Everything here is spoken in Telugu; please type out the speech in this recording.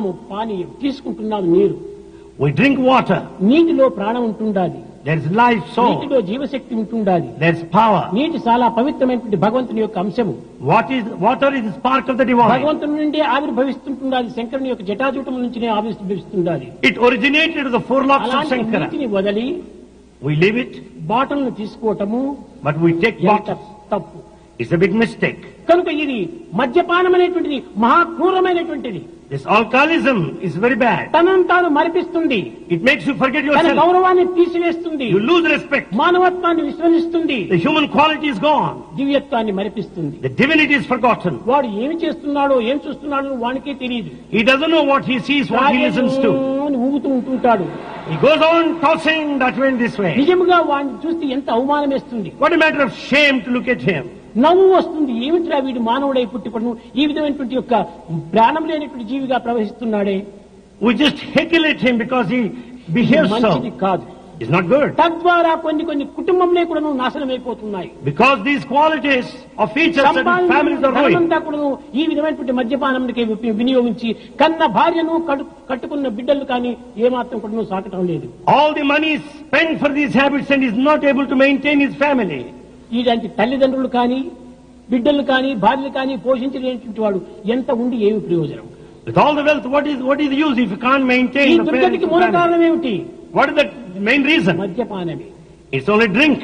మనము పానీయం తీసుకుంటున్నాము నీరు. We drink water. నీటిలో ప్రాణం ఉంటుండాలి. There is life soul. నీటిలో జీవశక్తి ఉంటుండాలి. There is power. నీటి చాలా పవిత్రమైనటువంటి భగవంతుని యొక్క అంశము. Water is the spark of the divine. భగవంతుని నుండి ఆవిర్భవిస్తుంటుండాలి. శంకరుని యొక్క జటాజూటం నుంచి ఆవిర్భవిస్తుండాలి. It originated with the four locks of Shankara. నీటిని వదలి We leave it, బాటలను తీసుకోవటము but we take ఎంత bottles. తప్పు. It's a big mistake. కనుక ఇది మద్యపానం అనేటువంటిది మహాక్రూరమైనటువంటిది. This alcoholism is very bad. తనను తాను మరిపిస్తుంది. It makes you forget తన yourself. గౌరవాన్ని తీసివేస్తుంది. You lose respect. మానవత్వాన్ని విస్మరిస్తుంది. The human quality is gone. దివ్యత్వాన్ని మరిపిస్తుంది. The divinity is forgotten. వాడు ఏమి చేస్తున్నాడో ఏం చూస్తున్నాడో వానికే తెలియదు. He doesn't know what he sees, what he listens to. ఊగుతూ ఉంటుంటాడు. He goes on tossing that way and this way. నిజముగా వాడిని చూస్తే ఎంత అవమానం వేస్తుంది. What a matter of shame to look at him. నవ్వు వస్తుంది. ఏమిట్రా వీడు మానవుడై పుట్టిపడును ఈ విధమైనటువంటి యొక్క ప్రాణం లేనటువంటి జీవిగా ప్రవహిస్తున్నాడే. We just heckle at him because he behaves మంచిది so. కాదు. It's not good. తద్వారా కొన్ని కుటుంబంలో కూడా నాశనమైపోతున్నాయి. Because these qualities of features and families are ruined. ధనమంతా కూడా ఈ విధమైనటువంటి మద్యపానానికి వినియోగించి కన్న భార్యను కట్టుకున్న బిడ్డలు కానీ ఏమాత్రం కూడా సాకటం లేదు. All the money is spent for these habits and is not able to maintain his family. ఇలాంటి తల్లిదండ్రులు కానీ బిడ్డలు కానీ భార్యలు కానీ పోషించలేనటువంటి వాడు ఎంత ఉండి ఏమి ప్రయోజనం? With all the wealth, what is the use if you can't maintain ఈ the దుర్గతికి మూల family? కారణం ఏమిటి? What is the main reason? మద్యపానమే. It's only drink.